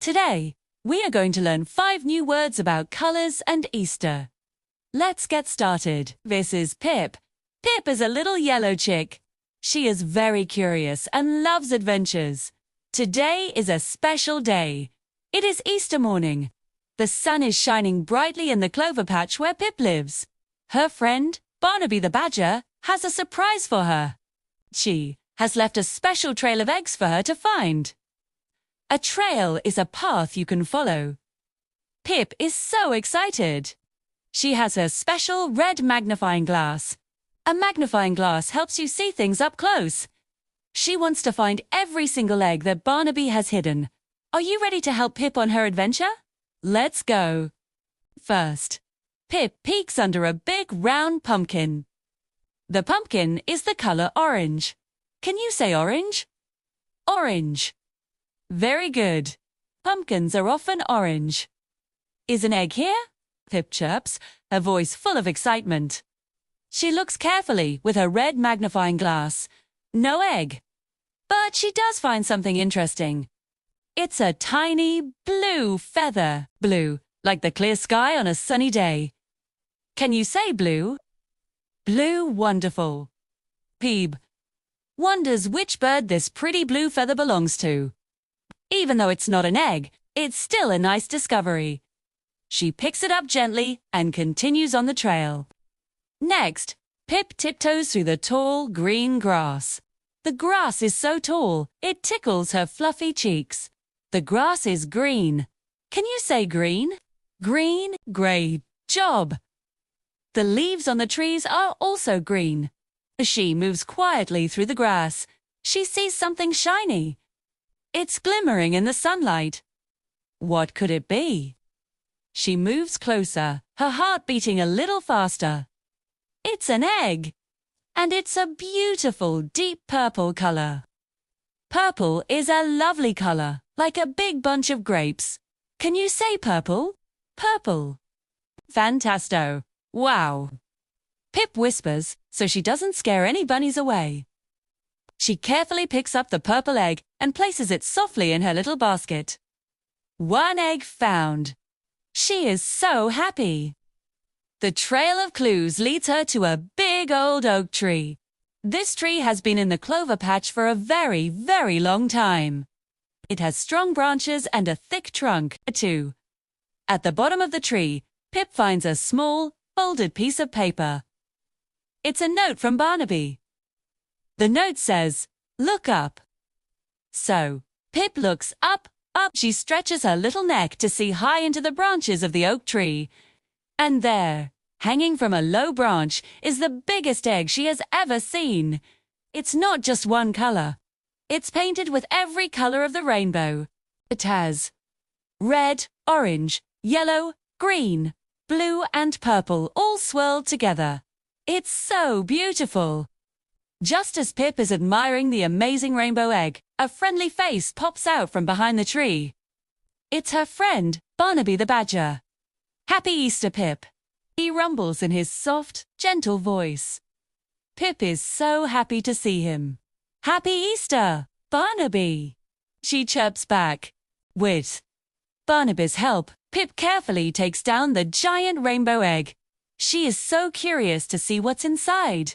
Today, we are going to learn 5 new words about colors and Easter. Let's get started. This is Pip. Pip is a little yellow chick. She is very curious and loves adventures. Today is a special day. It is Easter morning. The sun is shining brightly in the Clover Patch where Pip lives. Her friend, Barnaby the Badger, has a surprise for her. She has left a special trail of eggs for her to find. A trail is a path you can follow. Pip is so excited. She has her special red magnifying glass. A magnifying glass helps you see things up close. She wants to find every single egg that Barnaby has hidden. Are you ready to help Pip on her adventure? Let's go. First, Pip peeks under a big round pumpkin. The pumpkin is the color orange. Can you say orange? Orange. Very good. Pumpkins are often orange. Is an egg here? Pip chirps, her voice full of excitement. She looks carefully with her red magnifying glass. No egg. But she does find something interesting. It's a tiny blue feather. Blue, like the clear sky on a sunny day. Can you say blue? Blue, wonderful. Pip wonders which bird this pretty blue feather belongs to. Even though it's not an egg, it's still a nice discovery. She picks it up gently and continues on the trail. Next, Pip tiptoes through the tall, green grass. The grass is so tall, it tickles her fluffy cheeks. The grass is green. Can you say green? Green, great job. The leaves on the trees are also green. As she moves quietly through the grass, she sees something shiny. It's glimmering in the sunlight. What could it be? She moves closer, her heart beating a little faster. It's an egg, and it's a beautiful deep purple color. Purple is a lovely color, like a big bunch of grapes. Can you say purple? Purple. Fantasto. Wow. Pip whispers so she doesn't scare any bunnies away. She carefully picks up the purple egg and places it softly in her little basket. 1 egg found. She is so happy. The trail of clues leads her to a big old oak tree. This tree has been in the Clover Patch for a very, very long time. It has strong branches and a thick trunk, too. At the bottom of the tree, Pip finds a small, folded piece of paper. It's a note from Barnaby. The note says, "Look up." So, Pip looks up. She stretches her little neck to see high into the branches of the oak tree. And there, hanging from a low branch, is the biggest egg she has ever seen. It's not just one color. It's painted with every color of the rainbow. It has red, orange, yellow, green, blue, and purple all swirled together. It's so beautiful. Just as Pip is admiring the amazing rainbow egg, a friendly face pops out from behind the tree. It's her friend, Barnaby the Badger. "Happy Easter, Pip," he rumbles in his soft, gentle voice. Pip is so happy to see him. "Happy Easter, Barnaby," she chirps back. With Barnaby's help, Pip carefully takes down the giant rainbow egg. She is so curious to see what's inside.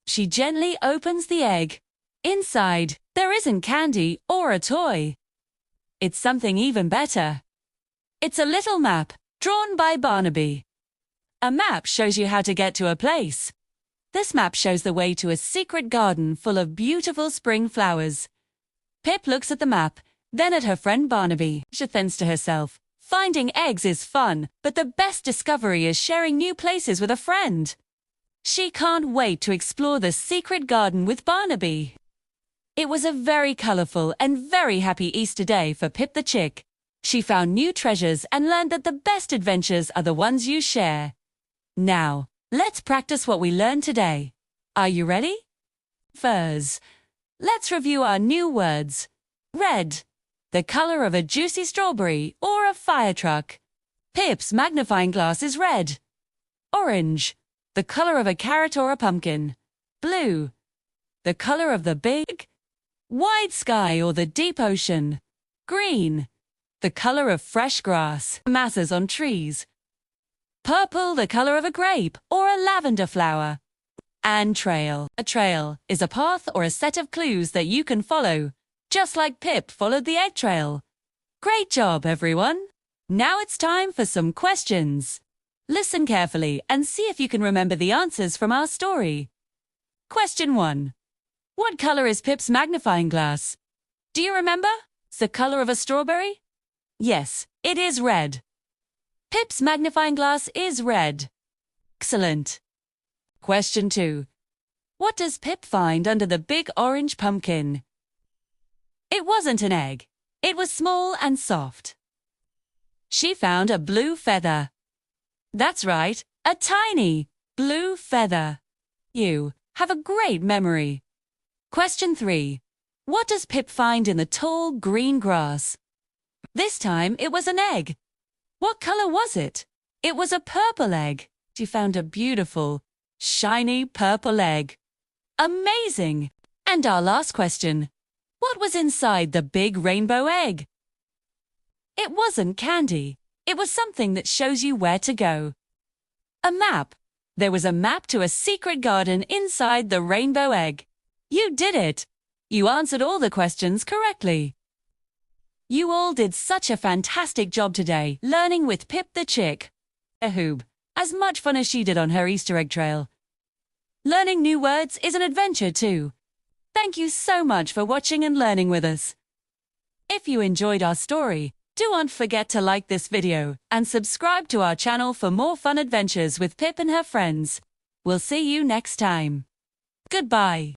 She gently opens the egg. Inside, there isn't candy or a toy. It's something even better. It's a little map, drawn by Barnaby. A map shows you how to get to a place. This map shows the way to a secret garden full of beautiful spring flowers. Pip looks at the map, then at her friend Barnaby. She thinks to herself, finding eggs is fun, but the best discovery is sharing new places with a friend. She can't wait to explore the secret garden with Barnaby. It was a very colorful and very happy Easter day for Pip the Chick. She found new treasures and learned that the best adventures are the ones you share. Now, let's practice what we learned today. Are you ready? First, let's review our new words. Red, the color of a juicy strawberry or a fire truck. Pip's magnifying glass is red. Orange, the color of a carrot or a pumpkin. Blue, the color of the big, wide sky or the deep ocean. Green, the color of fresh grass, masses on trees. Purple, the color of a grape or a lavender flower. And trail. A trail is a path or a set of clues that you can follow, just like Pip followed the egg trail. Great job, everyone! Now it's time for some questions. Listen carefully and see if you can remember the answers from our story. Question 1. What color is Pip's magnifying glass? Do you remember? It's the color of a strawberry? Yes, it is red. Pip's magnifying glass is red. Excellent. Question 2. What does Pip find under the big orange pumpkin? It wasn't an egg. It was small and soft. She found a blue feather. That's right, a tiny blue feather. You have a great memory. Question 3. What does Pip find in the tall green grass? This time it was an egg. What color was it? It was a purple egg. She found a beautiful, shiny purple egg. Amazing! And our last question. What was inside the big rainbow egg? It wasn't candy. It was something that shows you where to go. A map. There was a map to a secret garden inside the rainbow egg. You did it! You answered all the questions correctly. You all did such a fantastic job today, learning with Pip the Chick. As much fun as she did on her Easter egg trail. Learning new words is an adventure too. Thank you so much for watching and learning with us. If you enjoyed our story, don't forget to like this video and subscribe to our channel for more fun adventures with Pip and her friends. We'll see you next time. Goodbye.